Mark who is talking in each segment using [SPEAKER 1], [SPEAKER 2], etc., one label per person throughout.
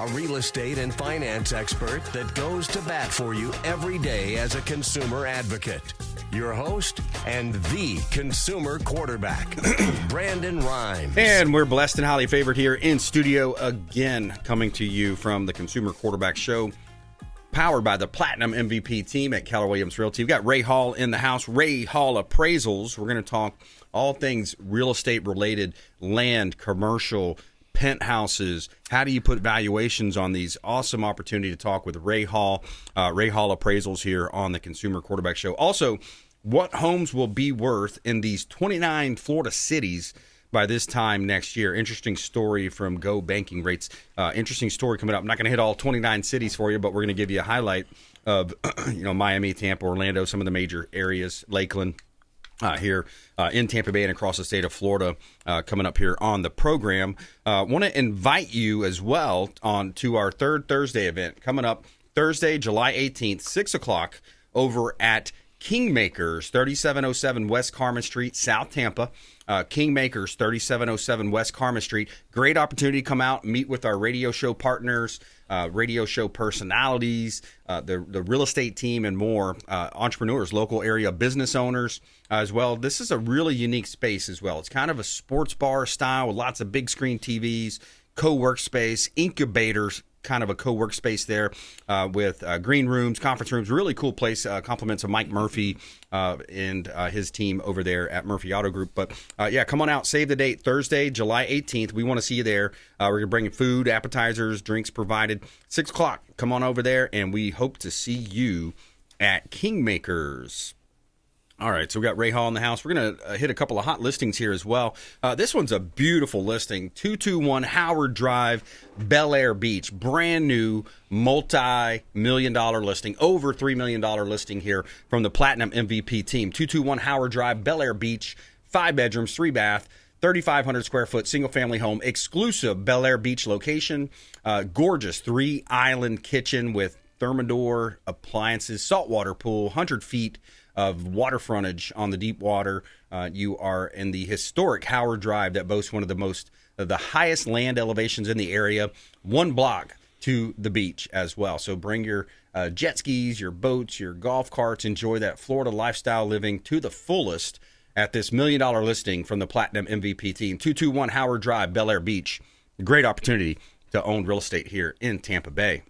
[SPEAKER 1] a real estate and finance expert that goes to bat for you every day as a consumer advocate. Your host and the consumer quarterback, Brandon Rhymes.
[SPEAKER 2] And we're blessed and highly favored here in studio again, coming to you from the Consumer Quarterback Show, powered by the Platinum MVP team at Keller Williams Realty. We've got Ray Hall in the house, Ray Hall Appraisals. We're going to talk all things real estate related, land, commercial, penthouses. How do you put valuations on these? Awesome opportunity to talk with Ray Hall Appraisals here on the Consumer Quarterback Show. Also, what homes will be worth in these 29 Florida cities by this time next year? Interesting story from Go Banking Rates. Interesting story coming up. I'm not going to hit all 29 cities for you, but we're going to give you a highlight of Miami, Tampa, Orlando, some of the major areas, Lakeland, here in Tampa Bay and across the state of Florida, coming up here on the program. Want to invite you as well to our third Thursday event coming up Thursday, July 18th, 6 o'clock over at Kingmakers, 3707 West Carmen Street, South Tampa. Kingmakers, 3707 West Carmen Street. Great opportunity to come out, meet with our radio show partners, radio show personalities, the real estate team, and more. Entrepreneurs, local area business owners as well. This is a really unique space as well. It's kind of a sports bar style with lots of big screen TVs, co-work space, incubators, kind of a co-work space there with green rooms, conference rooms. Really cool place. Compliments of Mike Murphy and his team over there at Murphy Auto Group. But come on out. Save the date, Thursday, July 18th. We want to see you there. We're going to bring food, appetizers, drinks provided. 6 o'clock. Come on over there, and we hope to see you at Kingmakers. All right, so we got Ray Hall in the house. We're going to hit a couple of hot listings here as well. This one's a beautiful listing, 221 Howard Drive, Bel Air Beach. Brand new, multi-million-dollar listing, over $3 million listing here from the Platinum MVP team. 221 Howard Drive, Bel Air Beach, 5 bedrooms, 3 bath, 3,500 square foot single-family home, exclusive Bel Air Beach location, gorgeous 3-island kitchen with Thermador appliances, saltwater pool, 100 feet of water frontage on the deep water. You are in the historic Howard Drive that boasts one of the highest land elevations in the area, 1 block to the beach as well. So bring your jet skis, your boats, your golf carts, enjoy that Florida lifestyle living to the fullest at this $1 million listing from the Platinum MVP team. 221 Howard Drive, Bel Air Beach. Great opportunity to own real estate here in Tampa Bay.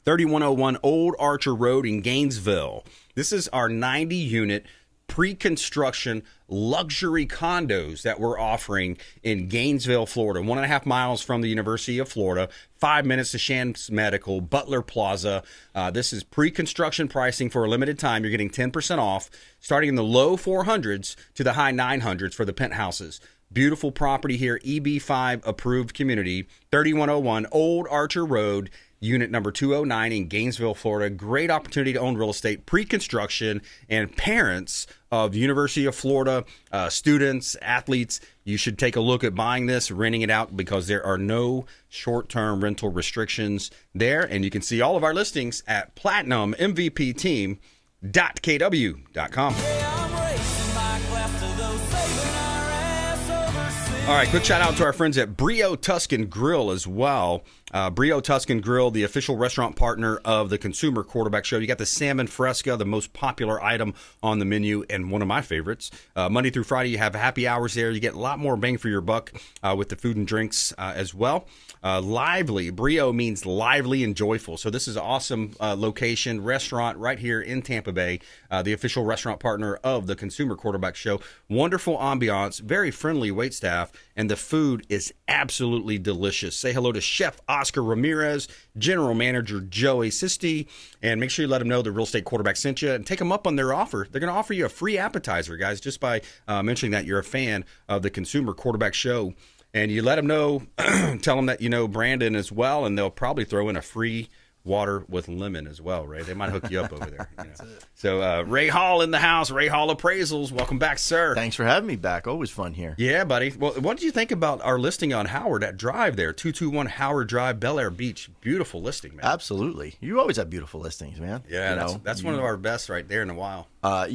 [SPEAKER 2] 3101 Old Archer Road in Gainesville. This is our 90-unit pre-construction luxury condos that we're offering in Gainesville, Florida. 1.5 miles from the University of Florida, 5 minutes to Shands Medical, Butler Plaza. This is pre-construction pricing for a limited time. You're getting 10% off, starting in the low 400s to the high 900s for the penthouses. Beautiful property here, EB5 approved community, 3101 Old Archer Road, unit number 209 in Gainesville, Florida. Great opportunity to own real estate, pre-construction, and parents of University of Florida students, athletes, you should take a look at buying this, renting it out, because there are no short-term rental restrictions there. And you can see all of our listings at platinummvpteam.kw.com. All right, quick shout out to our friends at Brio Tuscan Grill as well. Brio Tuscan Grill, the official restaurant partner of the Consumer Quarterback Show. You got the salmon fresca, the most popular item on the menu, and one of my favorites. Monday through Friday, you have happy hours there. You get a lot more bang for your buck with the food and drinks as well. Lively. Brio means lively and joyful. So this is an awesome location, restaurant right here in Tampa Bay, the official restaurant partner of the Consumer Quarterback Show. Wonderful ambiance, very friendly wait staff, and the food is absolutely delicious. Say hello to Chef Oscar Ramirez, General Manager Joey Sisti, and make sure you let them know the Real Estate Quarterback sent you and take them up on their offer. They're going to offer you a free appetizer, guys, just by mentioning that you're a fan of the Consumer Quarterback Show. And you let them know, tell them that you know Brandon as well, and they'll probably throw in a free water with lemon as well, Ray. They might hook you up over there. You know. So Ray Hall in the house, Ray Hall Appraisals. Welcome back, sir.
[SPEAKER 3] Thanks for having me back. Always fun here.
[SPEAKER 2] Yeah, buddy. Well, what did you think about our listing on Howard, that drive there, 221 Howard Drive, Bel Air Beach? Beautiful listing, man.
[SPEAKER 3] Absolutely. You always have beautiful listings, man.
[SPEAKER 2] Yeah, that's one of our best right there in a while.
[SPEAKER 3] I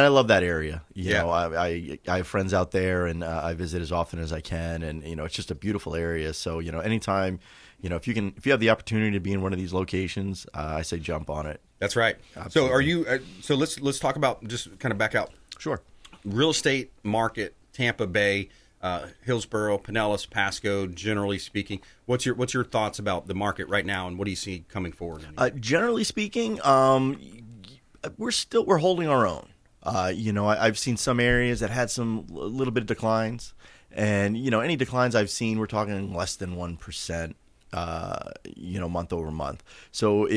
[SPEAKER 3] love that area. You know, I have friends out there, and I visit as often as I can, and it's just a beautiful area. So anytime if you have the opportunity to be in one of these locations, I say jump on it.
[SPEAKER 2] That's right.
[SPEAKER 3] Absolutely.
[SPEAKER 2] So are you? So let's talk about, just kind of back out.
[SPEAKER 3] Sure.
[SPEAKER 2] Real estate market, Tampa Bay, Hillsborough, Pinellas, Pasco. Generally speaking, what's your thoughts about the market right now, and what do you see coming forward?
[SPEAKER 3] Generally speaking, we're holding our own. I've seen some areas that had a little bit of declines, and any declines I've seen, we're talking less than 1%. Month over month. So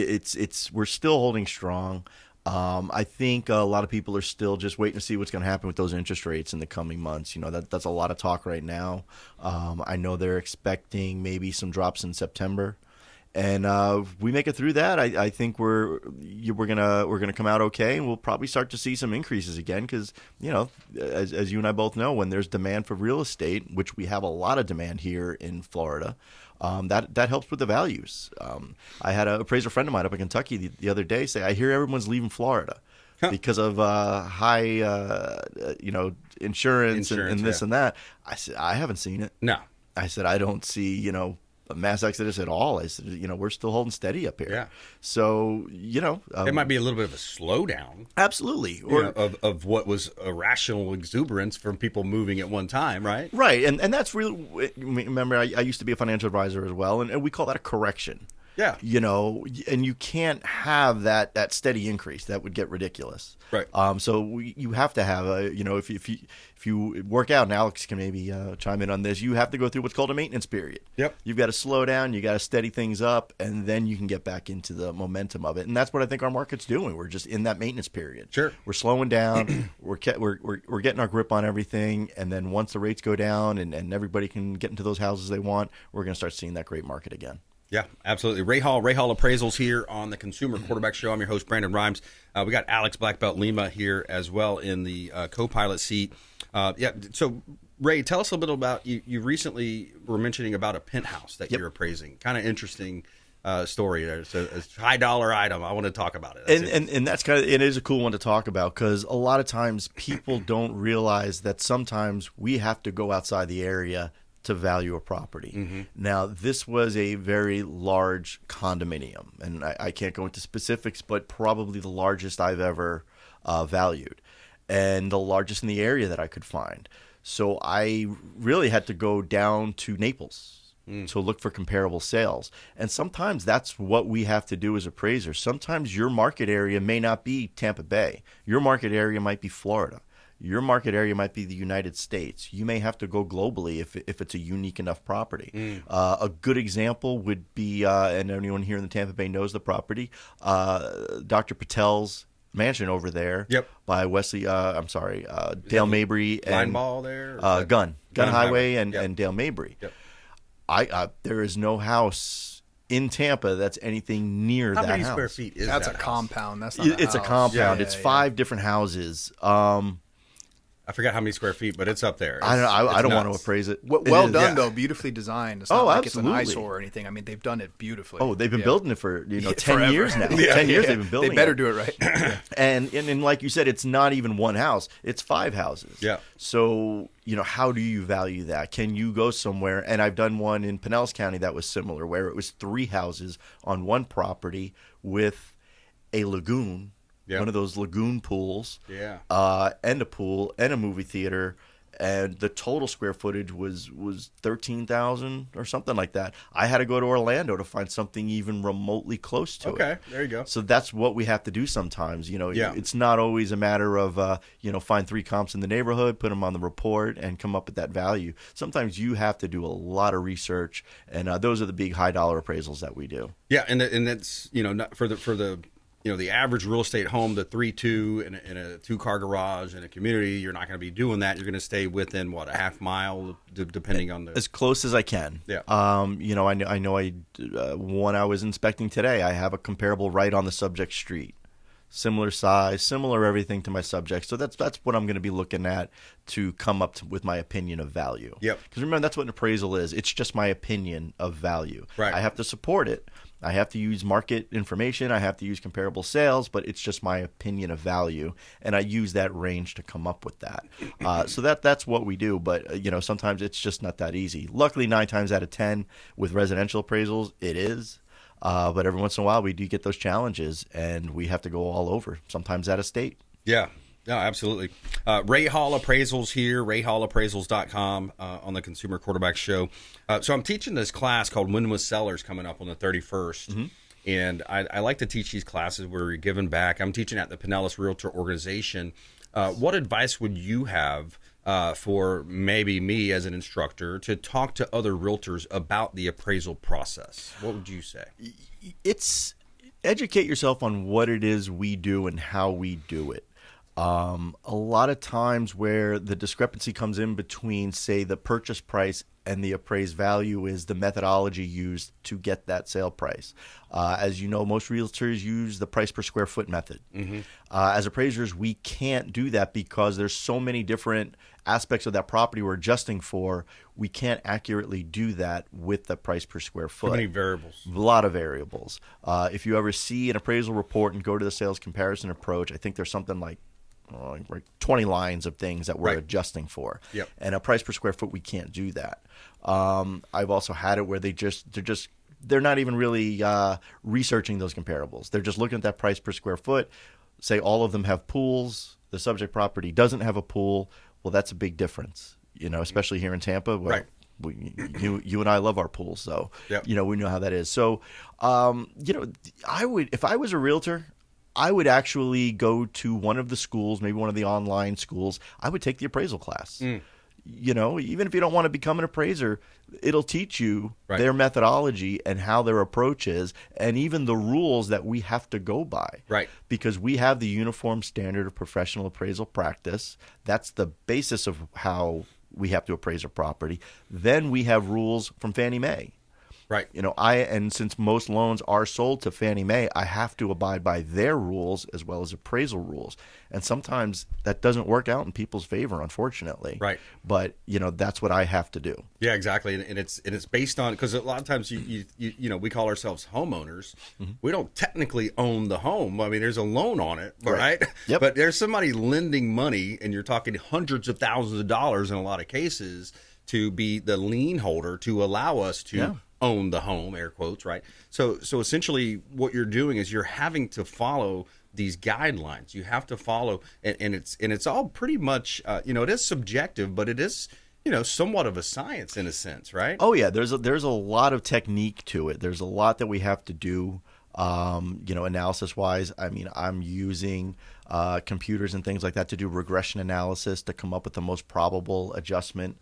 [SPEAKER 3] we're still holding strong. I think a lot of people are still just waiting to see what's going to happen with those interest rates in the coming months. That's a lot of talk right now. I know they're expecting maybe some drops in September, and if we make it through that, I think we're gonna come out okay, and we'll probably start to see some increases again because as you and I both know, when there's demand for real estate, which we have a lot of demand here in Florida. That helps with the values. I had an appraiser friend of mine up in Kentucky the other day say, I hear everyone's leaving Florida because of high, insurance and this and that. I said, I haven't seen it.
[SPEAKER 2] No.
[SPEAKER 3] I said, I don't see, a mass exodus at all. I said, we're still holding steady up here.
[SPEAKER 2] Yeah.
[SPEAKER 3] So,
[SPEAKER 2] it might be a little bit of a slowdown.
[SPEAKER 3] Absolutely.
[SPEAKER 2] Of what was irrational exuberance from people moving at one time, right?
[SPEAKER 3] Right. And that's really, remember, I used to be a financial advisor as well, and we call that a correction.
[SPEAKER 2] Yeah.
[SPEAKER 3] And you can't have that steady increase. That would get ridiculous.
[SPEAKER 2] Right.
[SPEAKER 3] So you have to have if you work out, and Alex can maybe chime in on this, you have to go through what's called a maintenance period.
[SPEAKER 2] Yep.
[SPEAKER 3] You've got to slow down, you got to steady things up, and then you can get back into the momentum of it. And that's what I think our market's doing. We're just in that maintenance period.
[SPEAKER 2] Sure.
[SPEAKER 3] We're slowing down. we're getting our grip on everything, and then once the rates go down and everybody can get into those houses they want, we're going to start seeing that great market again.
[SPEAKER 2] Yeah, absolutely. Ray Hall Appraisals here on the Consumer Quarterback Show. I'm your host, Brandon Rhymes. We got Alex BlackBelt Lima here as well in the co-pilot seat. So, Ray, tell us a little about, you recently were mentioning about a penthouse that you're appraising. Kind of interesting story there. It's a high-dollar item. I want to talk about it.
[SPEAKER 3] And that's it is a cool one to talk about because a lot of times people don't realize that sometimes we have to go outside the area to value a property. Mm-hmm. Now, this was a very large condominium, and I can't go into specifics, but probably the largest I've ever valued, and the largest in the area that I could find. So I really had to go down to Naples to look for comparable sales. And sometimes that's what we have to do as appraisers. Sometimes your market area may not be Tampa Bay. Your market area might be Florida. Your market area might be the United States. You may have to go globally if it's a unique enough property. A good example would be, and anyone here in the Tampa Bay knows the property, Dr. Patel's mansion over there by Dale Mabry.
[SPEAKER 2] Line Ball there?
[SPEAKER 3] Gun Highway and Dale Mabry. Yep. There is no house in Tampa that's anything near that house.
[SPEAKER 2] How many square feet is that?
[SPEAKER 4] That's a compound. That's not
[SPEAKER 3] It's a compound. It's 5 different houses.
[SPEAKER 2] I forgot how many square feet, but it's up there.
[SPEAKER 3] I don't want to appraise it.
[SPEAKER 4] Well done, though. Beautifully designed. It's not like
[SPEAKER 3] absolutely.
[SPEAKER 4] It's an eyesore or anything. I mean, they've done it beautifully.
[SPEAKER 3] Oh, they've been building it for 10
[SPEAKER 4] forever.
[SPEAKER 3] years now. 10 years they've been building it.
[SPEAKER 4] They better do it right.
[SPEAKER 3] And like you said, it's not even one house. It's 5 houses.
[SPEAKER 2] Yeah.
[SPEAKER 3] So, how do you value that? Can you go somewhere? And I've done one in Pinellas County that was similar, where it was 3 houses on one property with a lagoon.
[SPEAKER 2] Yep.
[SPEAKER 3] One of those lagoon pools, and a pool and a movie theater, and the total square footage was 13,000 or something like that. I had to go to Orlando to find something even remotely close to it.
[SPEAKER 2] Okay, there you go.
[SPEAKER 3] So that's what we have to do sometimes. It's not always a matter of find 3 comps in the neighborhood, put them on the report, and come up with that value. Sometimes you have to do a lot of research, and those are the big high-dollar appraisals that we do.
[SPEAKER 2] Yeah, and that's not for the the average real estate home, the 3-2 in a 2-car garage in a community, you're not going to be doing that. You're going to stay within a half mile, depending on the,
[SPEAKER 3] as close as I can.
[SPEAKER 2] Yeah.
[SPEAKER 3] I know one I was inspecting today, I have a comparable right on the subject street. similar size, similar everything to my subject. So that's what I'm going to be looking at to come up with my opinion of value.
[SPEAKER 2] Yep.
[SPEAKER 3] Because remember, that's what an appraisal is. It's just my opinion of value.
[SPEAKER 2] Right.
[SPEAKER 3] I have to support it. I have to use market information. I have to use comparable sales, but it's just my opinion of value, and I use that range to come up with that. So that's what we do. But sometimes it's just not that easy. Luckily, 9 times out of 10 with residential appraisals, it is. But every once in a while, we do get those challenges, and we have to go all over, sometimes out of state.
[SPEAKER 2] Yeah. No, absolutely. Ray Hall Appraisals here, rayhallappraisals.com on the Consumer Quarterback Show. So I'm teaching this class called Win with Sellers coming up on the 31st. Mm-hmm. And I like to teach these classes where you're giving back. I'm teaching at the Pinellas Realtor Organization. What advice would you have for maybe me as an instructor to talk to other realtors about the appraisal process? What would you say?
[SPEAKER 3] It's educate yourself on what it is we do and how we do it. A lot of times where the discrepancy comes in between, say, the purchase price and the appraised value is the methodology used to get that sale price. As you know, most realtors use the price per square foot method. Mm-hmm. As appraisers, we can't do that because there's so many different aspects of that property we're adjusting for. We can't accurately do that with the price per square foot.
[SPEAKER 2] How many variables?
[SPEAKER 3] A lot of variables. If you ever see an appraisal report and go to the sales comparison approach, I think there's something like 20 lines of things that we're adjusting for.
[SPEAKER 2] Yep.
[SPEAKER 3] And a price per square foot, we can't do that. I've also had it where they're not even really researching those comparables. They're just looking at that price per square foot. Say all of them have pools. The subject property doesn't have a pool. Well, that's a big difference, especially here in Tampa. Well,
[SPEAKER 2] right.
[SPEAKER 3] You and I love our pools, so
[SPEAKER 2] yep.
[SPEAKER 3] We know how that is. So, I would, if I was a realtor, I would actually go to one of the schools, maybe one of the online schools. I would take the appraisal class. Even if you don't want to become an appraiser, it'll teach you their methodology and how their approach is, and even the rules that we have to go by.
[SPEAKER 2] Right.
[SPEAKER 3] Because we have the Uniform Standard of Professional Appraisal Practice. That's the basis of how we have to appraise a property. Then we have rules from Fannie Mae.
[SPEAKER 2] Right.
[SPEAKER 3] And since most loans are sold to Fannie Mae, I have to abide by their rules as well as appraisal rules. And sometimes that doesn't work out in people's favor, unfortunately.
[SPEAKER 2] Right.
[SPEAKER 3] But, that's what I have to do.
[SPEAKER 2] Yeah, exactly. And it's based on, because a lot of times we call ourselves homeowners. Mm-hmm. We don't technically own the home. I mean, there's a loan on it, right?
[SPEAKER 3] Yep.
[SPEAKER 2] But there's somebody lending money, and you're talking hundreds of thousands of dollars in a lot of cases, to be the lien holder to allow us to own the home, air quotes, right? So essentially what you're doing is you're having to follow these guidelines. You have to follow, and it's all pretty much, it is subjective, but it is, somewhat of a science in a sense, right?
[SPEAKER 3] Oh yeah, there's a lot of technique to it. There's a lot that we have to do, analysis wise. I mean, I'm using computers and things like that to do regression analysis to come up with the most probable adjustment.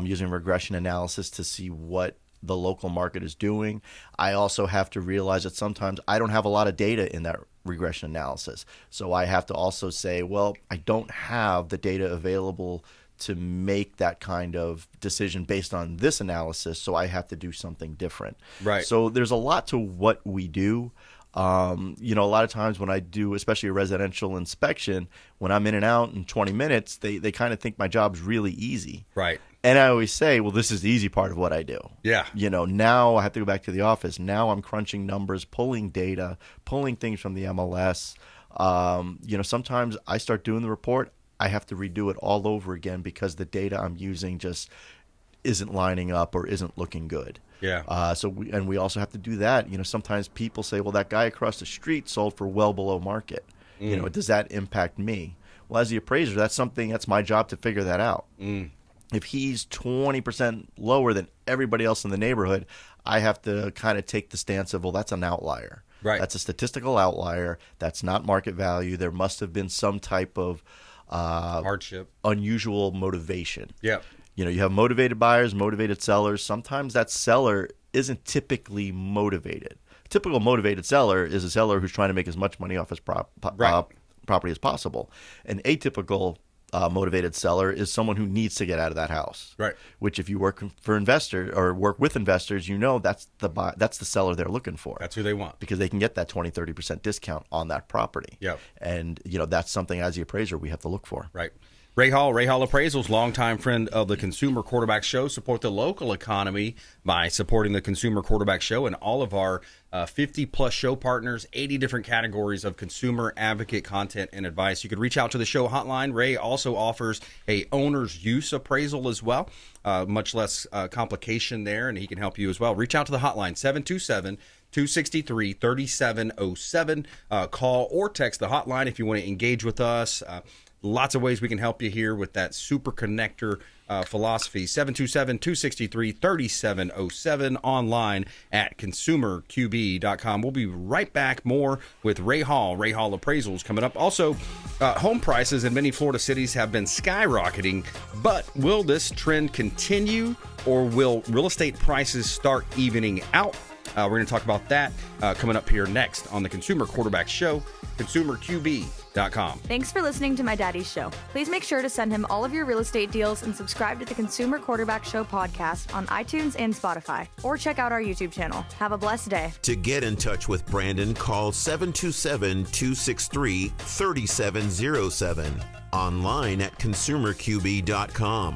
[SPEAKER 3] Using regression analysis to see what the local market is doing. I also have to realize that sometimes I don't have a lot of data in that regression analysis. So I have to also say, well, I don't have the data available to make that kind of decision based on this analysis, so I have to do something different.
[SPEAKER 2] Right.
[SPEAKER 3] So there's a lot to what we do. A lot of times when I do, especially a residential inspection, when I'm in and out in 20 minutes, they kind of think my job's really easy.
[SPEAKER 2] Right.
[SPEAKER 3] And I always say, well, this is the easy part of what I do.
[SPEAKER 2] Yeah.
[SPEAKER 3] Now I have to go back to the office. Now I'm crunching numbers, pulling data, pulling things from the MLS. Sometimes I start doing the report. I have to redo it all over again because the data I'm using just isn't lining up or isn't looking good.
[SPEAKER 2] Yeah.
[SPEAKER 3] We also have to do that. Sometimes people say, well, that guy across the street sold for well below market. Does that impact me? Well, as the appraiser, that's my job to figure that out. If he's 20% lower than everybody else in the neighborhood, I have to kind of take the stance of, well, that's an outlier.
[SPEAKER 2] Right.
[SPEAKER 3] That's a statistical outlier. That's not market value. There must have been some type of
[SPEAKER 2] hardship,
[SPEAKER 3] unusual motivation.
[SPEAKER 2] Yeah.
[SPEAKER 3] You have motivated buyers, motivated sellers. Sometimes that seller isn't typically motivated. A typical motivated seller is a seller who's trying to make as much money off his property as possible. An atypical motivated seller is someone who needs to get out of that house.
[SPEAKER 2] Right.
[SPEAKER 3] Which, if you work for investors or work with investors, that's the seller they're looking for.
[SPEAKER 2] That's who they want,
[SPEAKER 3] because they can get that 20-30% discount on that property.
[SPEAKER 2] Yep.
[SPEAKER 3] And that's something as the appraiser we have to look for.
[SPEAKER 2] Right. Ray Hall Appraisals, longtime friend of the Consumer Quarterback Show. Support the local economy by supporting the Consumer Quarterback Show and all of our 50-plus show partners, 80 different categories of consumer advocate content and advice. You could reach out to the show hotline. Ray also offers a owner's use appraisal as well, much less complication there, and he can help you as well. Reach out to the hotline, 727-263-3707. Call or text the hotline if you want to engage with us. Lots of ways we can help you here with that super connector philosophy. 727-263-3707, online at consumerqb.com. We'll be right back. More with Ray Hall Appraisals coming up. Also, home prices in many Florida cities have been skyrocketing, but will this trend continue, or will real estate prices start evening out? We're going to talk about that coming up here next on the Consumer Quarterback Show, consumerqb.com.
[SPEAKER 5] Thanks for listening to my daddy's show. Please make sure to send him all of your real estate deals and subscribe to the Consumer Quarterback Show podcast on iTunes and Spotify, or check out our YouTube channel. Have a blessed day.
[SPEAKER 6] To get in touch with Brandon, call 727-263-3707. Online at consumerqb.com.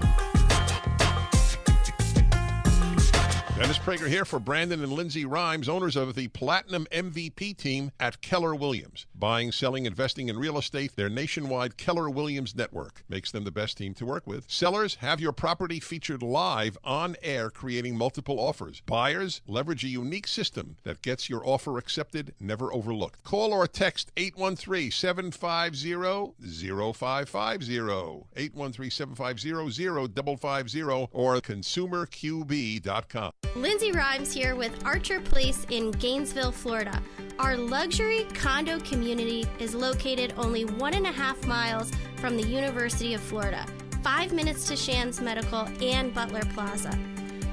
[SPEAKER 7] Dennis Prager here for Brandon and Lindsay Rhymes, owners of the Platinum MVP team at Keller Williams. Buying, selling, investing in real estate, their nationwide Keller Williams network makes them the best team to work with. Sellers, have your property featured live on air, creating multiple offers. Buyers, leverage a unique system that gets your offer accepted, never overlooked. Call or text 813-750-0550, 813-750-0550, or consumerqb.com.
[SPEAKER 8] Lindsay Rhymes here with Archer Place in Gainesville, Florida. Our luxury condo community is located only 1.5 miles from the University of Florida, 5 minutes to Shands Medical and Butler Plaza.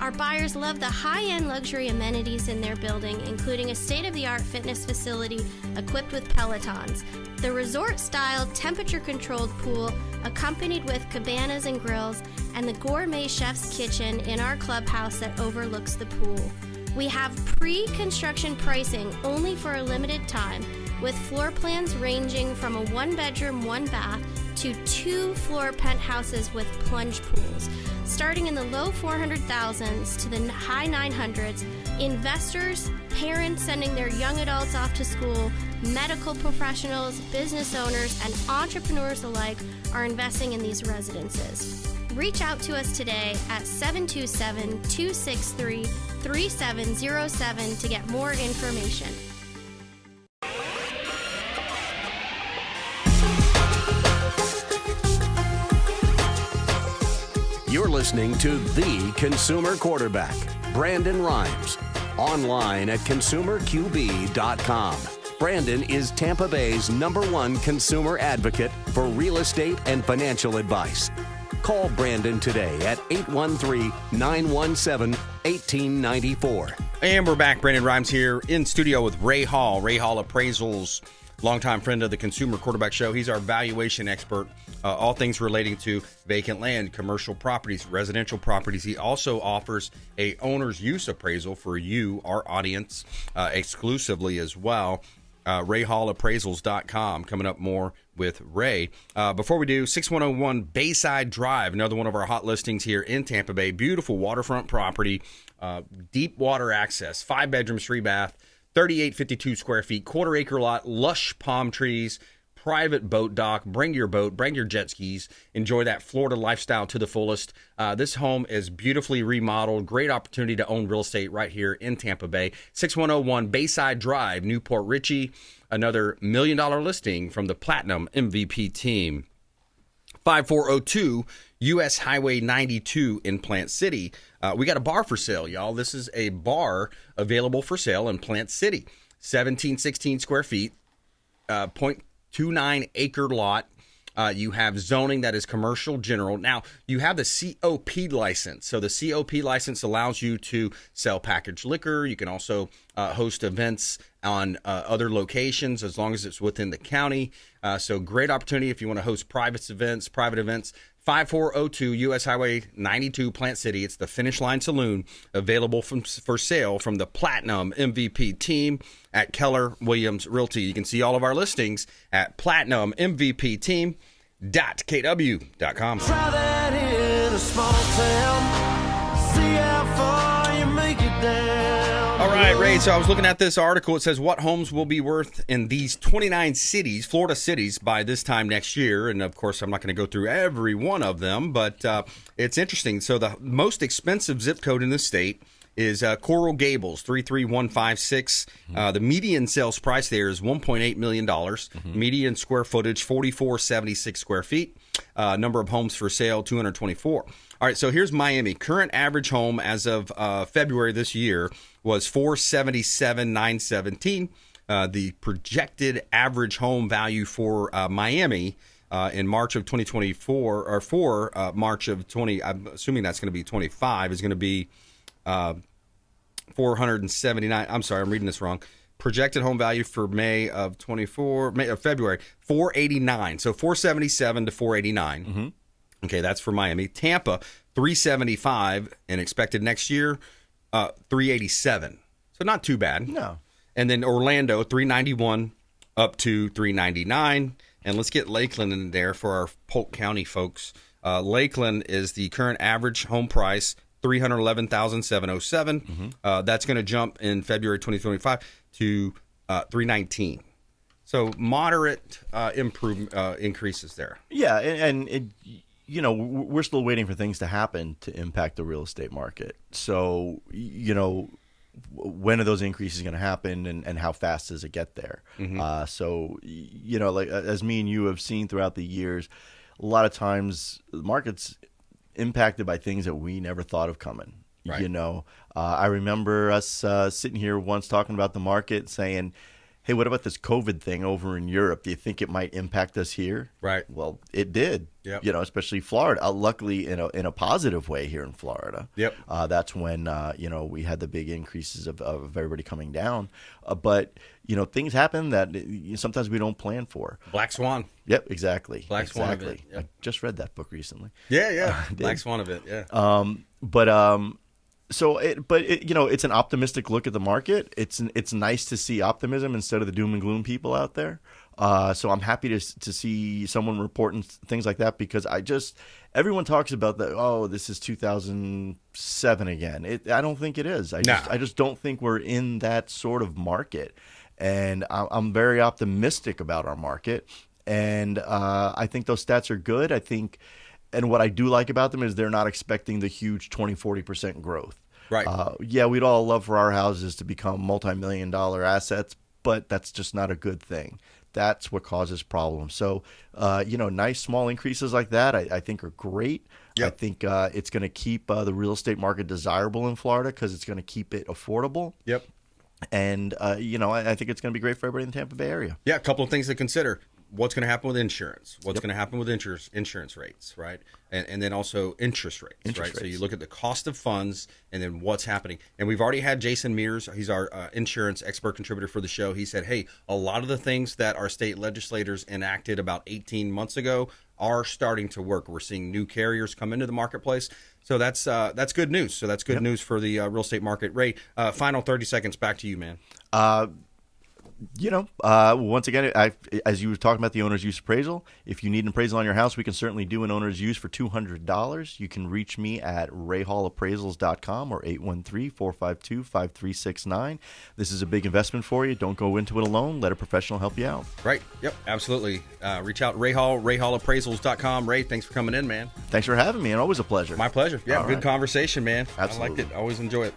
[SPEAKER 8] Our buyers love the high-end luxury amenities in their building, including a state-of-the-art fitness facility equipped with Pelotons, the resort-style temperature-controlled pool accompanied with cabanas and grills, and the gourmet chef's kitchen in our clubhouse that overlooks the pool. We have pre-construction pricing only for a limited time, with floor plans ranging from a 1-bedroom, 1-bath to 2-floor penthouses with plunge pools. Starting in the low 400,000s to the high 900s, investors, parents sending their young adults off to school, medical professionals, business owners, and entrepreneurs alike are investing in these residences. Reach out to us today at 727-263-3707 to get more information.
[SPEAKER 1] You're listening to The Consumer Quarterback, Brandon Rhymes, online at consumerqb.com. Brandon is Tampa Bay's #1 consumer advocate for real estate and financial advice. Call Brandon today at 813-917-1894.
[SPEAKER 2] And we're back. Brandon Rhymes here in studio with Ray Hall Appraisals, longtime friend of the Consumer Quarterback Show. He's our valuation expert, all things relating to vacant land, commercial properties, residential properties. He also offers a owner's use appraisal for you, our audience, exclusively as well. RayHallAppraisals.com. Coming up more with Ray. Before we do, 6101 Bayside Drive, another one of our hot listings here in Tampa Bay. Beautiful waterfront property, deep water access, 5 bedrooms, 3 bath, 3852 square feet, quarter-acre lot, lush palm trees, private boat dock. Bring your boat, bring your jet skis. Enjoy that Florida lifestyle to the fullest. This home is beautifully remodeled. Great opportunity to own real estate right here in Tampa Bay. 6101 Bayside Drive, Newport Richey. Another $1 million listing from the Platinum MVP team. 5402 US Highway 92 in Plant City. We got a bar for sale, y'all. This is a bar available for sale in Plant City. 1716 square feet, 0.29 acre lot. You have zoning that is commercial general. Now, you have the COP license. So the COP license allows you to sell packaged liquor. You can also host events on other locations as long as it's within the county. So great opportunity if you want to host private events. 5402 US Highway 92, Plant City. It's the Finish Line Saloon, available for sale from the Platinum MVP team at Keller Williams Realty. You can see all of our listings at platinummvpteam.kw.com.
[SPEAKER 9] Try that in a small town. See how far you make it down.
[SPEAKER 2] All right, Ray, so I was looking at this article. It says what homes will be worth in these 29 cities, Florida cities, by this time next year. And, of course, I'm not going to go through every one of them, but it's interesting. So the most expensive zip code in the state is Coral Gables, 33156. The median sales price there is $1.8 million. Median square footage, 4,476 square feet. Number of homes for sale, 224. All right, so here's Miami. Current average home as of February this year was $477,917. The projected average home value for Miami in March of 2024, or for March of 20, I'm assuming that's going to be 25, is going to be 479. I'm sorry, I'm reading this wrong. Projected home value for February, 489. So 477 to 489. Okay, that's for Miami. Tampa, 375, and expected next year, 387. So not too bad.
[SPEAKER 3] No.
[SPEAKER 2] And then Orlando, 391 up to 399. And let's get Lakeland in there for our Polk County folks. Lakeland is the current average home price, $311,707. That's going to jump in February 2025 to $319. So moderate increases there.
[SPEAKER 3] Yeah, and it, we're still waiting for things to happen to impact the real estate market. So, when are those increases going to happen, and how fast does it get there? So, like as me and you have seen throughout the years, a lot of times the market's impacted by things that we never thought of coming.
[SPEAKER 2] Right.
[SPEAKER 3] I remember us sitting here once talking about the market, saying, hey, what about this COVID thing over in Europe? Do you think it might impact us here? Right. Well, it did. Yep. Especially Florida. Luckily, in a positive way here in Florida. Yep. That's when we had the big increases of everybody coming down. But things happen that sometimes we don't plan for.
[SPEAKER 2] Black Swan.
[SPEAKER 3] Yep. Exactly.
[SPEAKER 2] Black Swan event.
[SPEAKER 3] Yep. I just read that book recently.
[SPEAKER 2] Yeah. Black Swan event. Yeah.
[SPEAKER 3] It's an optimistic look at the market. It's nice to see optimism instead of the doom and gloom people out there. So I'm happy to see someone reporting things like that, because everyone talks about this is 2007 again. I don't think it is. I just don't think we're in that sort of market. And I'm very optimistic about our market. And I think those stats are good. And what I do like about them is they're not expecting the huge 20-40% growth. Right. We'd all love for our houses to become multi-million-dollar assets, but that's just not a good thing. That's what causes problems. So, nice small increases like that I think are great. Yep. I think it's going to keep the real estate market desirable in Florida, because it's going to keep it affordable. Yep. And, I think it's going to be great for everybody in the Tampa Bay area.
[SPEAKER 2] Yeah, a couple of things to consider. What's going to happen with insurance? What's going to happen with insurance rates, right? And then also interest rates, right? So you look at the cost of funds and then what's happening. And we've already had Jason Mears. He's our insurance expert contributor for the show. He said, hey, a lot of the things that our state legislators enacted about 18 months ago are starting to work. We're seeing new carriers come into the marketplace. So that's good news. So that's good news for the real estate market. Ray, final 30 seconds back to you, man.
[SPEAKER 3] Once again, as you were talking about the owner's use appraisal, if you need an appraisal on your house, we can certainly do an owner's use for $200. You can reach me at rayhallappraisals.com or 813-452-5369. This is a big investment for you. Don't go into it alone. Let a professional help you out.
[SPEAKER 2] Right. Yep. Absolutely. Reach out, Ray Hall, rayhallappraisals.com. Ray, thanks for coming in, man.
[SPEAKER 3] Thanks for having me, and always a pleasure.
[SPEAKER 2] My pleasure. Yeah, all good right. Conversation, man.
[SPEAKER 3] Absolutely.
[SPEAKER 2] I liked it. Always enjoy it.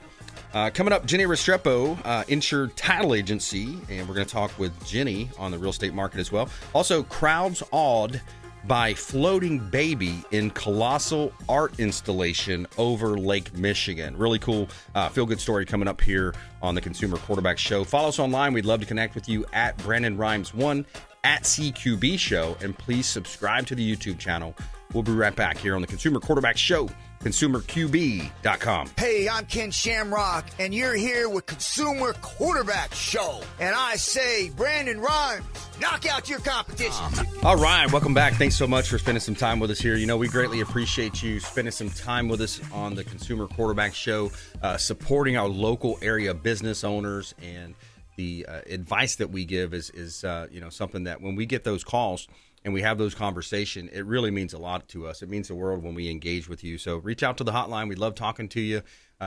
[SPEAKER 2] Coming up, Jennie Restrepo, Insured Title Agency, and we're going to talk with Jennie on the real estate market as well. Also, crowds awed by floating baby in colossal art installation over Lake Michigan. Really cool feel-good story coming up here on the Consumer Quarterback Show. Follow us online. We'd love to connect with you at Brandon Rhymes 1, at CQB Show, and please subscribe to the YouTube channel. We'll be right back here on the Consumer Quarterback Show, consumerqb.com.
[SPEAKER 10] Hey, I'm Ken Shamrock, and you're here with Consumer Quarterback Show. And I say, Brandon Rhymes, knock out your competition.
[SPEAKER 2] All right, welcome back. Thanks so much for spending some time with us here. You know, we greatly appreciate you spending some time with us on the Consumer Quarterback Show, supporting our local area business owners. And the advice that we give is something that when we get those calls and we have those conversations, it really means a lot to us. It means the world when we engage with you. So reach out to the hotline. We love talking to you.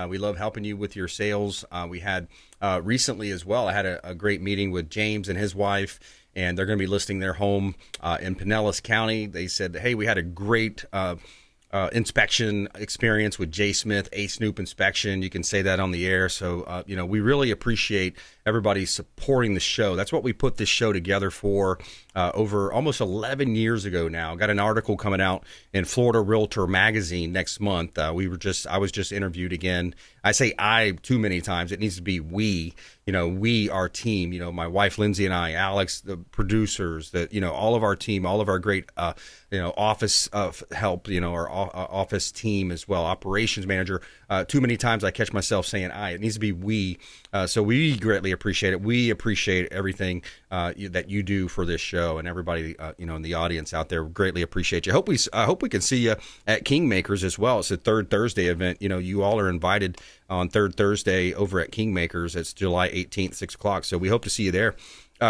[SPEAKER 2] We love helping you with your sales. We had recently as well, I had a great meeting with James and his wife, and they're going to be listing their home in Pinellas County. They said, hey, we had a great inspection experience with J. Smith, A. Snoop Inspection. You can say that on the air. So, we really appreciate everybody supporting the show. That's what we put this show together for over almost 11 years ago now. Got an article coming out in Florida Realtor Magazine next month. I was just interviewed again. I say I too many times. It needs to be we. We, our team, my wife, Lindsay, and I, Alex, the producers, all of our team, all of our great, office help, our office team as well, operations manager. Too many times I catch myself saying I. It needs to be we. So we greatly appreciate it. We appreciate everything that you do for this show, and everybody, in the audience out there greatly appreciate you. I hope we can see you at Kingmakers as well. It's a Third Thursday event. You all are invited on Third Thursday over at Kingmakers. It's July 18th, 6 o'clock. So we hope to see you there.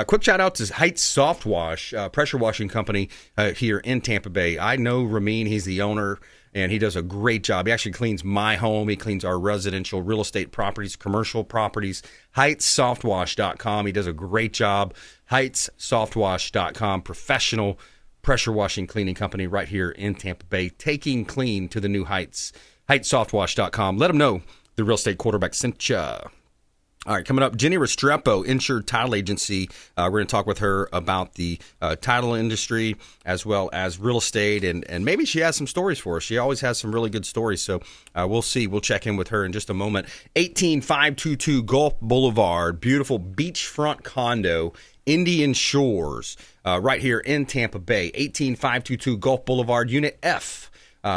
[SPEAKER 2] Quick shout out to Heights Soft Wash, pressure washing company here in Tampa Bay. I know Ramin, he's the owner, and he does a great job. He actually cleans my home. He cleans our residential real estate properties, commercial properties. HeightsSoftWash.com. He does a great job. HeightsSoftWash.com. Professional pressure washing cleaning company right here in Tampa Bay, taking clean to the new heights. HeightsSoftWash.com. Let them know the real estate quarterback sent ya. All right, coming up, Jennie Restrepo, Insured Title Agency. We're going to talk with her about the title industry as well as real estate, and maybe she has some stories for us. She always has some really good stories, so we'll see. We'll check in with her in just a moment. 18522 Gulf Boulevard, beautiful beachfront condo, Indian Shores, right here in Tampa Bay. 18522 Gulf Boulevard, Unit F.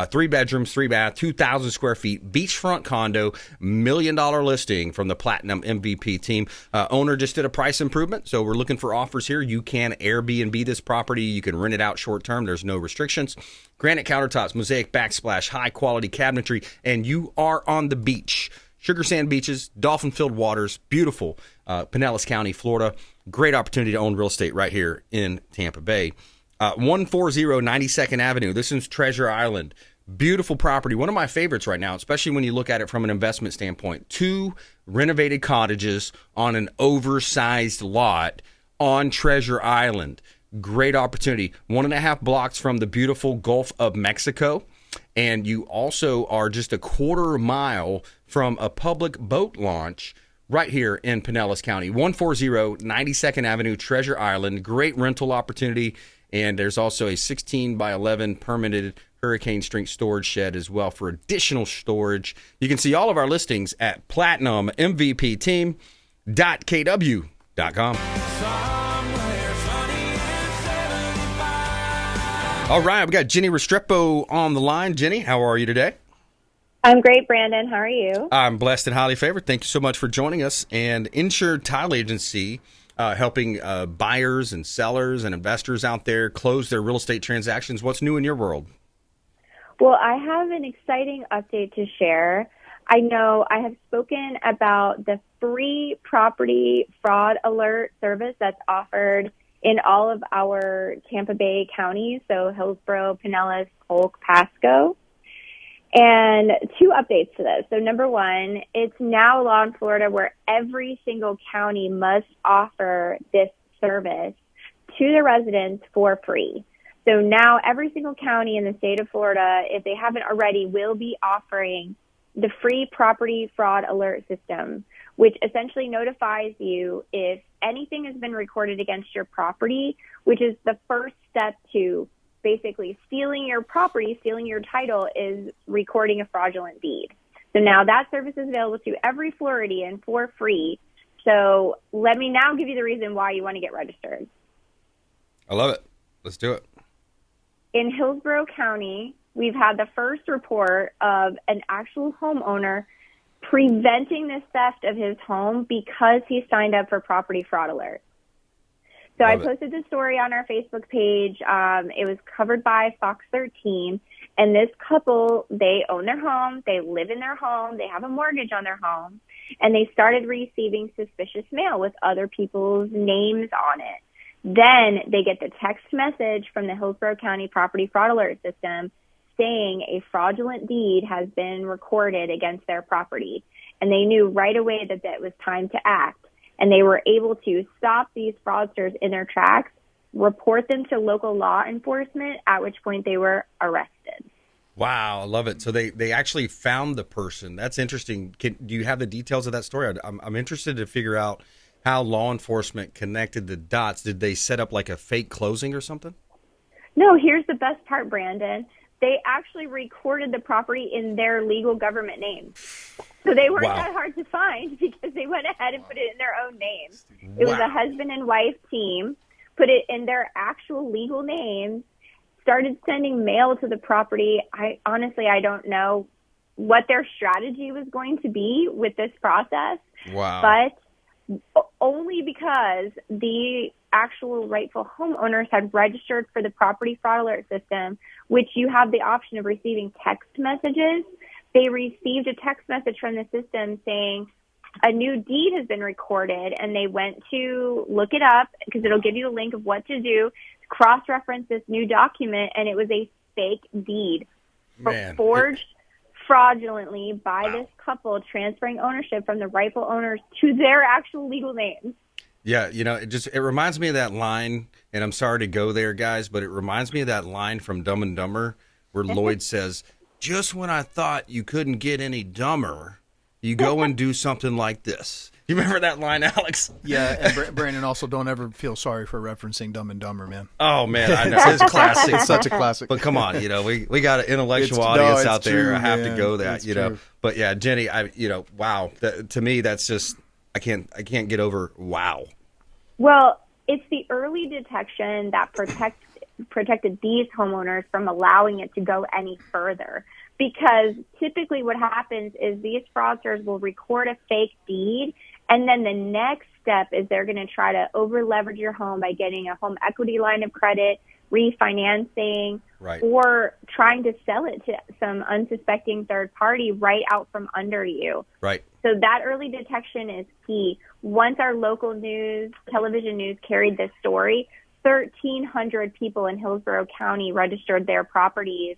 [SPEAKER 2] 3 bedrooms, 3 bath, 2,000 square feet, beachfront condo, $1 million listing from the Platinum MVP team. Owner just did a price improvement, so we're looking for offers here. You can Airbnb this property. You can rent it out short term. There's no restrictions. Granite countertops, mosaic backsplash, high quality cabinetry, and you are on the beach. Sugar sand beaches, dolphin-filled waters, beautiful. Pinellas County, Florida. Great opportunity to own real estate right here in Tampa Bay. 140 92nd Avenue. This is Treasure Island. Beautiful property. One of my favorites right now, especially when you look at it from an investment standpoint. 2 renovated cottages on an oversized lot on Treasure Island. Great opportunity. 1.5 blocks from the beautiful Gulf of Mexico. And you also are just a quarter mile from a public boat launch right here in Pinellas County. 140 92nd Avenue, Treasure Island. Great rental opportunity. And there's also a 16 by 11 permitted hurricane strength storage shed as well for additional storage. You can see all of our listings at platinummvpteam.kw.com. All right, we got Jennie Restrepo on the line. Jennie, how are you today?
[SPEAKER 11] I'm great, Brandon. How are you?
[SPEAKER 2] I'm blessed and highly favored. Thank you so much for joining us. And Insured Title Agency, helping buyers and sellers and investors out there close their real estate transactions. What's new in your world?
[SPEAKER 11] Well, I have an exciting update to share. I know I have spoken about the free property fraud alert service that's offered in all of our Tampa Bay counties, so Hillsborough, Pinellas, Polk, Pasco. And 2 updates to this. So number 1, it's now law in Florida where every single county must offer this service to the residents for free. So now every single county in the state of Florida, if they haven't already, will be offering the free property fraud alert system, which essentially notifies you if anything has been recorded against your property, which is the first step to basically stealing your property, stealing your title, is recording a fraudulent deed. So now that service is available to every Floridian for free. So let me now give you the reason why you want to get registered.
[SPEAKER 2] I love it. Let's do it.
[SPEAKER 11] In Hillsborough County, we've had the first report of an actual homeowner preventing the theft of his home because he signed up for property fraud alert. So I posted this story on our Facebook page. It was covered by Fox 13. And this couple, they own their home. They live in their home. They have a mortgage on their home. And they started receiving suspicious mail with other people's names on it. Then they get the text message from the Hillsborough County Property Fraud Alert System saying a fraudulent deed has been recorded against their property. And they knew right away that it was time to act. And they were able to stop these fraudsters in their tracks, report them to local law enforcement, at which point they were arrested.
[SPEAKER 2] Wow, I love it. So they actually found the person. That's interesting. Do you have the details of that story? I'm interested to figure out how law enforcement connected the dots. Did they set up like a fake closing or something?
[SPEAKER 11] No, here's the best part, Brandon. They actually recorded the property in their legal government name. So they weren't that hard to find because they went ahead and put it in their own name. It was a husband and wife team, put it in their actual legal names, started sending mail to the property. I don't know what their strategy was going to be with this process.
[SPEAKER 2] Wow.
[SPEAKER 11] But only because the actual rightful homeowners had registered for the property fraud alert system, which you have the option of receiving text messages. They received a text message from the system saying a new deed has been recorded, and they went to look it up because it'll give you a link of what to do, cross-reference this new document, and it was a fake deed forged fraudulently by this couple, transferring ownership from the rightful owners to their actual legal names.
[SPEAKER 2] Yeah, it reminds me of that line, and I'm sorry to go there, guys, but it reminds me of that line from Dumb and Dumber where Lloyd says, just when I thought you couldn't get any dumber, you go and do something like this. You remember that line, Alex?
[SPEAKER 4] Yeah, and Brandon, also don't ever feel sorry for referencing Dumb and Dumber, man.
[SPEAKER 2] Oh, man, I know. It's classic.
[SPEAKER 4] It's such a classic.
[SPEAKER 2] But come on, we got an intellectual audience out there. True, I have to go that,
[SPEAKER 4] true.
[SPEAKER 2] But yeah, Jennie, wow. To me, that's just, I can't get over wow.
[SPEAKER 11] Well, it's the early detection that protected these homeowners from allowing it to go any further. Because typically what happens is these fraudsters will record a fake deed, and then the next step is they're going to try to over-leverage your home by getting a home equity line of credit, refinancing, or trying to sell it to some unsuspecting third party right out from under you.
[SPEAKER 2] Right.
[SPEAKER 11] So that early detection is key. Once our local news, television news carried this story, 1,300 people in Hillsborough County registered their properties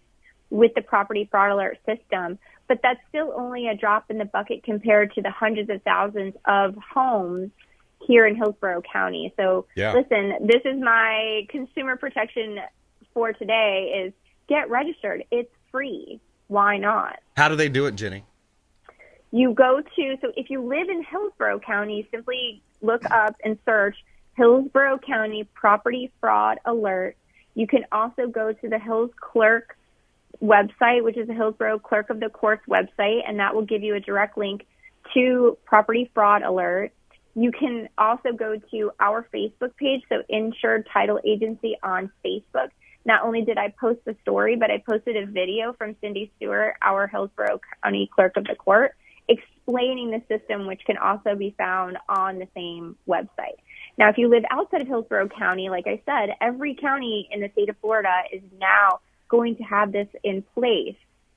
[SPEAKER 11] with the property fraud alert system. But that's still only a drop in the bucket compared to the hundreds of thousands of homes here in Hillsborough County. So listen, this is my consumer protection for today is get registered. It's free. Why not?
[SPEAKER 2] How do they do it, Jennie?
[SPEAKER 11] You go to, so if you live in Hillsborough County, simply look up and search Hillsborough County Property Fraud Alert. You can also go to the Hills Clerk website, which is the Hillsborough Clerk of the Court's website, and that will give you a direct link to Property Fraud Alert. You can also go to our Facebook page, so Insured Title Agency on Facebook. Not only did I post the story, but I posted a video from Cindy Stewart, our Hillsborough County Clerk of the Court, explaining the system, which can also be found on the same website. Now, if you live outside of Hillsborough County, like I said, every county in the state of Florida is now going to have this in place.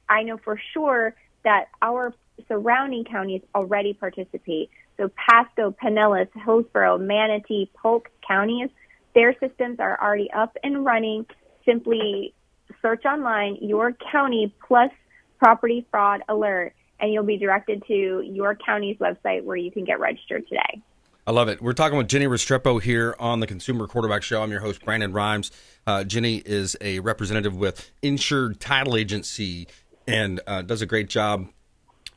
[SPEAKER 11] I know for sure that our surrounding counties already participate. So Pasco, Pinellas, Hillsborough, Manatee, Polk counties, their systems are already up and running. Simply search online, your county plus property fraud alert, and you'll be directed to your county's website where you can get registered today.
[SPEAKER 2] I love it. We're talking with Jennie Restrepo here on the Consumer Quarterback Show. I'm your host, Brandon Rhymes. Jennie is a representative with Insured Title Agency and does a great job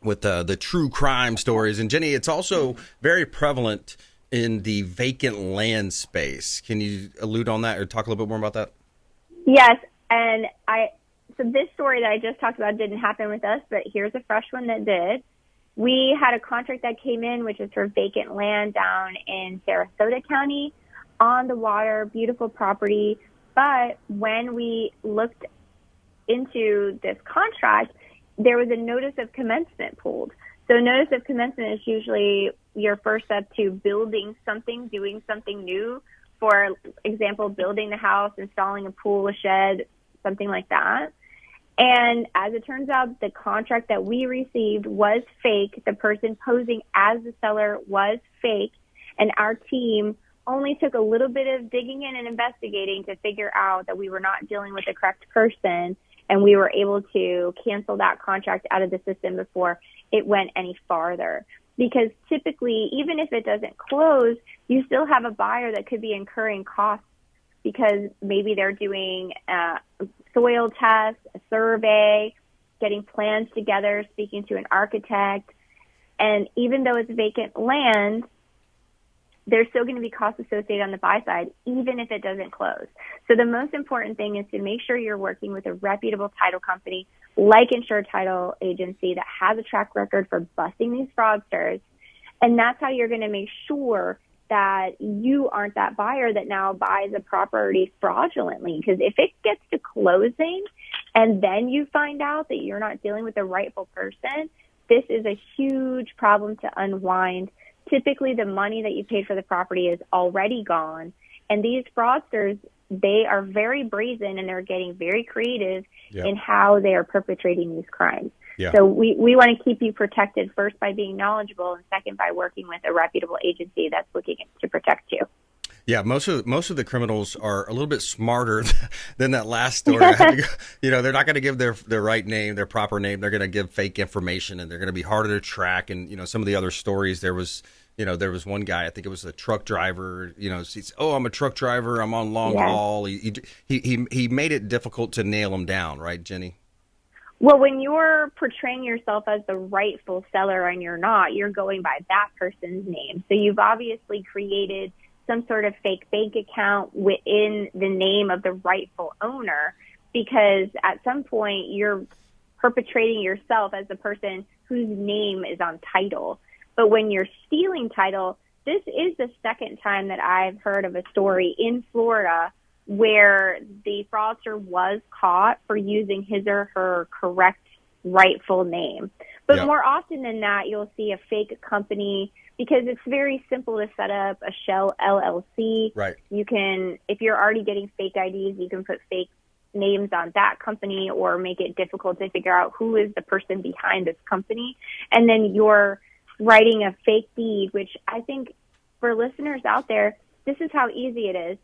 [SPEAKER 2] with the true crime stories. And Jennie, it's also very prevalent in the vacant land space. Can you allude on that or talk a little bit more about that?
[SPEAKER 11] Yes, and so this story that I just talked about didn't happen with us, but here's a fresh one that did. We had a contract that came in, which is for vacant land down in Sarasota County. on the water, beautiful property. But when we looked into this contract, there was a notice of commencement pulled. So notice of commencement is usually your first step to building something, doing something new. For example, building the house, installing a pool, a shed, something like that. And as it turns out, the contract that we received was fake. The person posing as the seller was fake. And our team only took a little bit of digging in and investigating to figure out that we were not dealing with the correct person. And we were able to cancel that contract out of the system before it went any farther. Because typically, even if it doesn't close, you still have a buyer that could be incurring costs because maybe they're doing soil tests, a survey, getting plans together, speaking to an architect. And even though it's vacant land, there's still going to be costs associated on the buy side, even if it doesn't close. So the most important thing is to make sure you're working with a reputable title company like Insured Title Agency that has a track record for busting these fraudsters. And that's how you're going to make sure that you aren't that buyer that now buys a property fraudulently. Because if it gets to closing and then you find out that you're not dealing with the rightful person, this is a huge problem to unwind. Typically, the money that you paid for the property is already gone. And these fraudsters, they are very brazen and they're getting very creative in how they are perpetrating these crimes. Yeah. So we want to keep you protected first by being knowledgeable and second by working with a reputable agency that's looking to protect you.
[SPEAKER 2] Yeah, most of the criminals are a little bit smarter than that last story. I had to go, they're not going to give their right name, their proper name. They're going to give fake information, and they're going to be harder to track. And some of the other stories, there was one guy, I think it was a truck driver. He's, I'm a truck driver. I'm on long haul. He made it difficult to nail him down, right, Jennie?
[SPEAKER 11] Well, when you're portraying yourself as the rightful seller and you're not, you're going by that person's name. So you've obviously created some sort of fake bank account within the name of the rightful owner, because at some point you're perpetrating yourself as the person whose name is on title. But when you're stealing title, this is the second time that I've heard of a story in Florida where the fraudster was caught for using his or her correct rightful name. But more often than not, you'll see a fake company, because it's very simple to set up a shell LLC. Right. You can, if you're already getting fake IDs, you can put fake names on that company or make it difficult to figure out who is the person behind this company. And then you're writing a fake deed, which I think for listeners out there, this is how easy it is.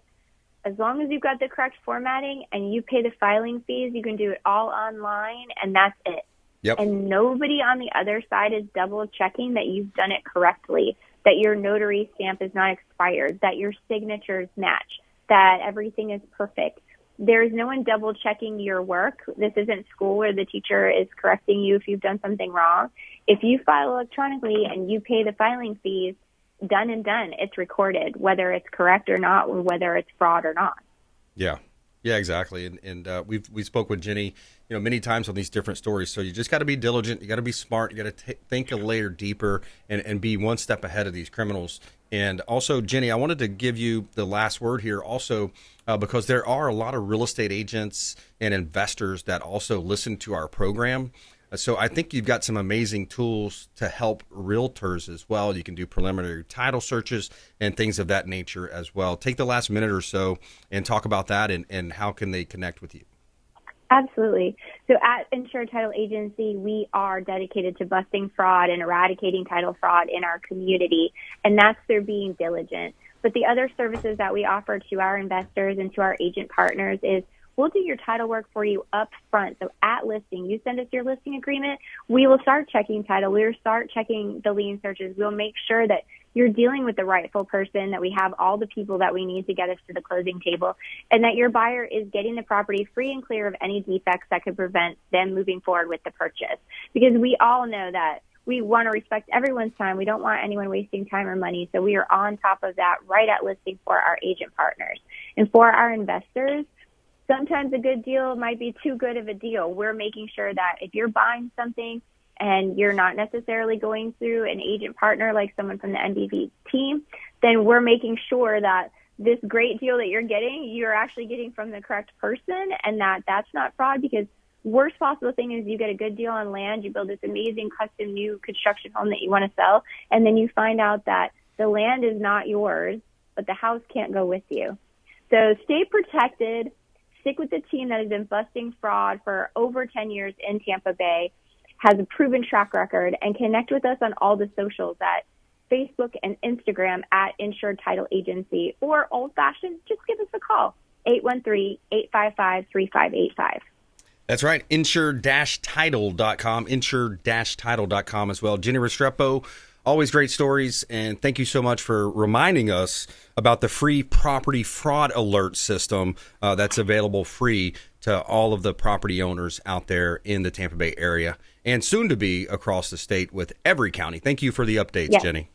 [SPEAKER 11] As long as you've got the correct formatting and you pay the filing fees, you can do it all online, and that's it. Yep. And nobody on the other side is double checking that you've done it correctly, that your notary stamp is not expired, that your signatures match, that everything is perfect. There's no one double checking your work. This isn't school where the teacher is correcting you if you've done something wrong. If you file electronically and you pay the filing fees, done and done. It's recorded, whether it's correct or not, or whether it's fraud or not.
[SPEAKER 2] Yeah, exactly. And we spoke with Jennie, many times on these different stories. So you just got to be diligent. You got to be smart. You got to think a layer deeper and be one step ahead of these criminals. And also, Jennie, I wanted to give you the last word here also, because there are a lot of real estate agents and investors that also listen to our program. So I think you've got some amazing tools to help realtors as well. You can do preliminary title searches and things of that nature as well. Take the last minute or so and talk about that and how can they connect with you.
[SPEAKER 11] Absolutely. So at Insured Title Agency, we are dedicated to busting fraud and eradicating title fraud in our community, and that's through being diligent. But the other services that we offer to our investors and to our agent partners is we'll do your title work for you up front. So at listing, you send us your listing agreement, we will start checking title. We'll start checking the lien searches. We'll make sure that you're dealing with the rightful person, that we have all the people that we need to get us to the closing table, and that your buyer is getting the property free and clear of any defects that could prevent them moving forward with the purchase. Because we all know that we want to respect everyone's time. We don't want anyone wasting time or money. So we are on top of that right at listing for our agent partners. And for our investors, sometimes a good deal might be too good of a deal. We're making sure that if you're buying something and you're not necessarily going through an agent partner like someone from the MVP team, then we're making sure that this great deal that you're actually getting from the correct person, and that's not fraud. Because worst possible thing is you get a good deal on land, you build this amazing custom new construction home that you want to sell, and then you find out that the land is not yours, but the house can't go with you. So stay protected. Stick with the team that has been busting fraud for over 10 years in Tampa Bay, has a proven track record, and connect with us on all the socials at Facebook and Instagram at Insured Title Agency, or old-fashioned, just give us a call, 813-855-3585.
[SPEAKER 2] That's right, insured-title.com, insured-title.com as well. Jennie Restrepo, always great stories, and thank you so much for reminding us about the free property fraud alert system that's available free to all of the property owners out there in the Tampa Bay area and soon to be across the state with every county. Thank you for the updates,
[SPEAKER 11] Yes.
[SPEAKER 2] Jennie.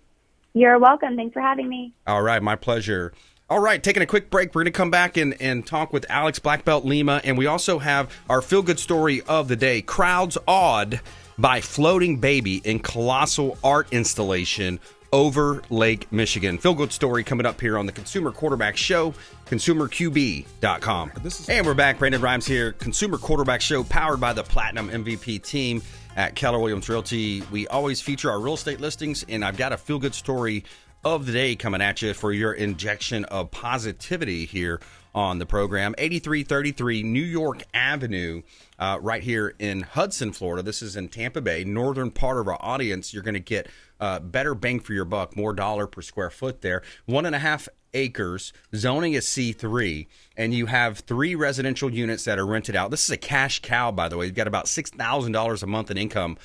[SPEAKER 11] You're welcome. Thanks for having me.
[SPEAKER 2] All right, my pleasure. All right, taking a quick break. We're going to come back and talk with Alex BlackBelt Lima, and we also have our feel-good story of the day. Crowds awed by floating baby in colossal art installation over Lake Michigan. Feel-good story coming up here on the Consumer Quarterback Show, consumerqb.com. And we're back. Brandon Rhymes here, Consumer Quarterback Show, powered by the Platinum MVP team at Keller Williams Realty. We always feature our real estate listings, and I've got a feel-good story of the day coming at you for your injection of positivity here on the program. 8333 New York Avenue, right here in Hudson, Florida. This is in Tampa Bay, northern part of our audience. You're going to get better bang for your buck, more dollar per square foot there. 1.5 acres, zoning is C3, and you have 3 residential units that are rented out. This is a cash cow, by the way. You've got about $6,000 a month in income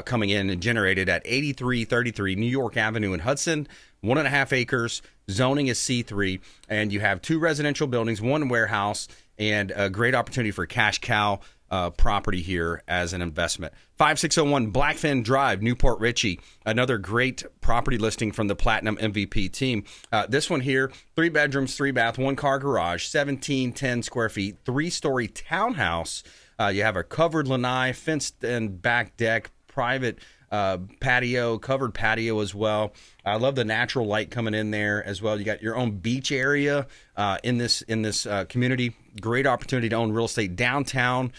[SPEAKER 2] coming in and generated at 8333 New York Avenue in Hudson. 1.5 acres, zoning is C3, and you have 2 residential buildings, 1 warehouse, and a great opportunity for cash cow property here as an investment. 5601 Blackfin Drive, Newport Richey, another great property listing from the Platinum MVP team. This one here, 3 bedrooms, 3 bath, 1 car garage, 1710 square feet, 3-story townhouse. You have a covered lanai, fenced and back deck, private patio, covered patio as well. I love the natural light coming in there as well. You got your own beach area in this community. Great opportunity to own real estate downtown.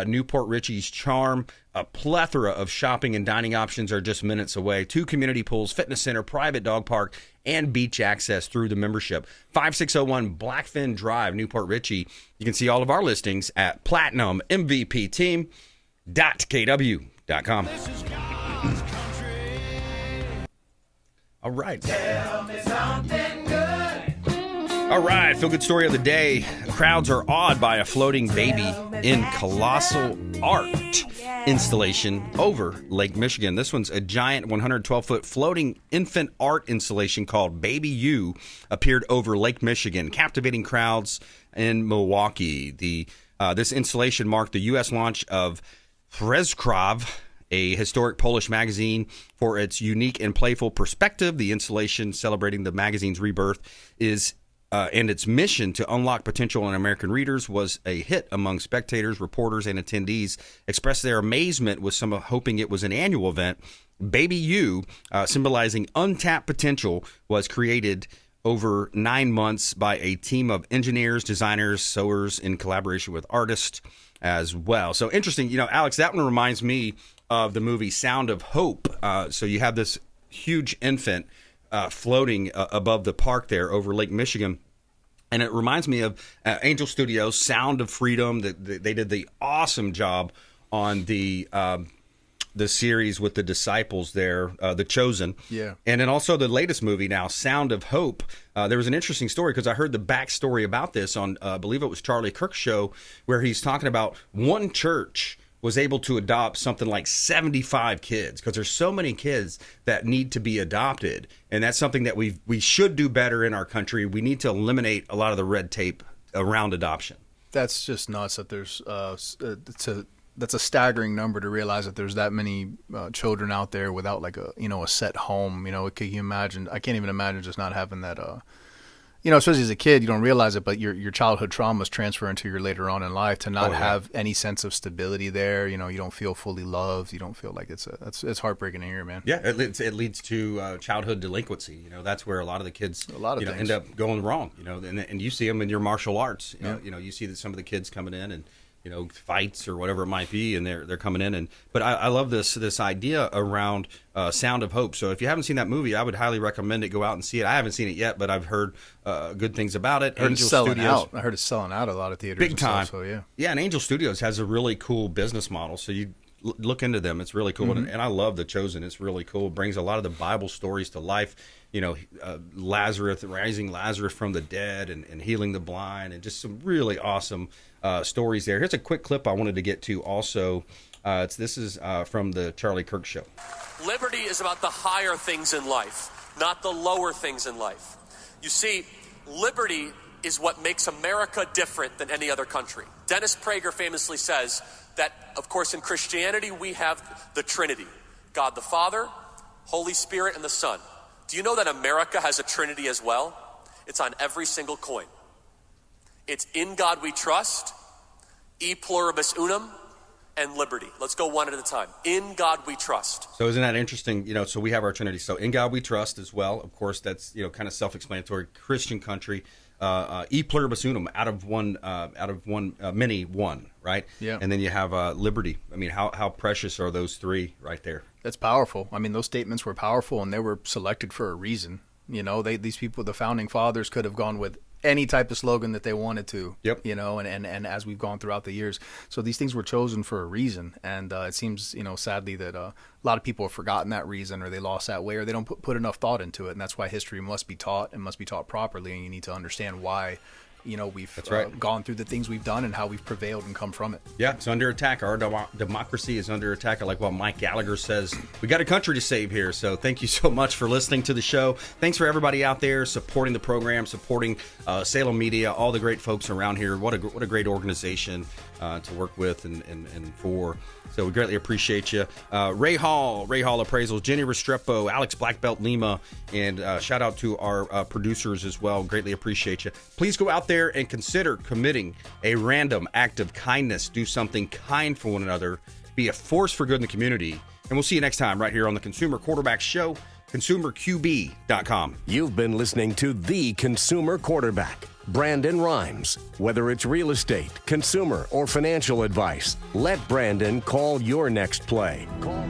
[SPEAKER 2] Newport Richey's charm. A plethora of shopping and dining options are just minutes away. 2 community pools, fitness center, private dog park, and beach access through the membership. 5601 Blackfin Drive, Newport Richey. You can see all of our listings at platinummvpteam.kw.com. All right.
[SPEAKER 9] Tell me something good.
[SPEAKER 2] All right, feel good story of the day. Crowds are awed by a floating baby in colossal art installation over Lake Michigan. This one's a giant 112-foot floating infant art installation called Baby You appeared over Lake Michigan, captivating crowds in Milwaukee. This installation marked the U.S. launch of Restrepo, a historic Polish magazine, for its unique and playful perspective. The installation, celebrating the magazine's rebirth, and its mission to unlock potential in American readers, was a hit among spectators, reporters, and attendees. Expressed their amazement, with some hoping it was an annual event. Baby You, symbolizing untapped potential, was created over 9 months by a team of engineers, designers, sewers, in collaboration with artists as well. So interesting. Alex, that one reminds me of the movie Sound of Hope. So you have this huge infant floating above the park there over Lake Michigan. And it reminds me of Angel Studios' Sound of Freedom. They did the awesome job on the series with the disciples there, The Chosen.
[SPEAKER 4] Yeah.
[SPEAKER 2] And then also the latest movie now, Sound of Hope. There was an interesting story because I heard the backstory about this on, I believe it was Charlie Kirk's show, where he's talking about one church was able to adopt something like 75 kids, because there's so many kids that need to be adopted. And that's something that we should do better in our country. We need to eliminate a lot of the red tape around adoption.
[SPEAKER 4] That's just nuts that there's that's a staggering number to realize that there's that many children out there without like a set home. Can you imagine? I can't even imagine just not having that especially as a kid, you don't realize it, but your childhood traumas transfer into your later on in life to not have any sense of stability there. You don't feel fully loved. You don't feel like it's heartbreaking to hear, man.
[SPEAKER 2] Yeah, it leads to childhood delinquency. That's where a lot of the kids end up going wrong. And you see them in your martial arts. You see that some of the kids coming in and fights or whatever it might be, and they're coming in. But I love this idea around Sound of Hope. So if you haven't seen that movie, I would highly recommend it. Go out and see it. I haven't seen it yet, but I've heard good things about it.
[SPEAKER 4] I heard it's selling out. I heard it's selling out a lot of theaters.
[SPEAKER 2] Big time.
[SPEAKER 4] So yeah.
[SPEAKER 2] Yeah, and Angel Studios has a really cool business model. So you look into them. It's really cool.
[SPEAKER 4] Mm-hmm.
[SPEAKER 2] And I love The Chosen. It's really cool. It brings a lot of the Bible stories to life. Lazarus, rising Lazarus from the dead and healing the blind, and just some really awesome stories there. Here's a quick clip I wanted to get to also. This is from the Charlie Kirk Show.
[SPEAKER 12] Liberty is about the higher things in life, not the lower things in life. You see, liberty is what makes America different than any other country. Dennis Prager famously says that, of course, in Christianity, we have the Trinity, God the Father, Holy Spirit, and the Son. Do you know that America has a Trinity as well? It's on every single coin. It's in God we trust, e pluribus unum, and liberty. Let's go one at a time. In God we trust.
[SPEAKER 2] So isn't that interesting? So we have our Trinity. So in God we trust as well. Of course, that's kind of self-explanatory. Christian country, e pluribus unum, out of one, many one, right?
[SPEAKER 4] Yeah.
[SPEAKER 2] And then you have liberty. I mean, how precious are those three right there?
[SPEAKER 4] That's powerful. I mean, those statements were powerful, and they were selected for a reason. These people, the founding fathers, could have gone with any type of slogan that they wanted to.
[SPEAKER 2] Yep.
[SPEAKER 4] And as we've gone throughout the years, so these things were chosen for a reason. And it seems, sadly that a lot of people have forgotten that reason, or they lost that way, or they don't put enough thought into it. And that's why history must be taught, and must be taught properly. And you need to understand why we've gone through the things we've done and how we've prevailed and come from it.
[SPEAKER 2] Yeah, it's under attack. Our democracy is under attack. I like what Mike Gallagher says. We got a country to save here. So thank you so much for listening to the show. Thanks for everybody out there supporting the program, supporting Salem Media, all the great folks around here. What a great organization to work with and for. So we greatly appreciate you. Ray Hall Appraisals, Jennie Restrepo, Alex BlackBelt Lima, and shout out to our producers as well. Greatly appreciate you. Please go out there and consider committing a random act of kindness. Do something kind for one another. Be a force for good in the community. And we'll see you next time right here on the Consumer Quarterback Show, consumerqb.com.
[SPEAKER 1] You've been listening to The Consumer Quarterback, Brandon Rhymes. Whether it's real estate, consumer, or financial advice, let Brandon call your next play. Call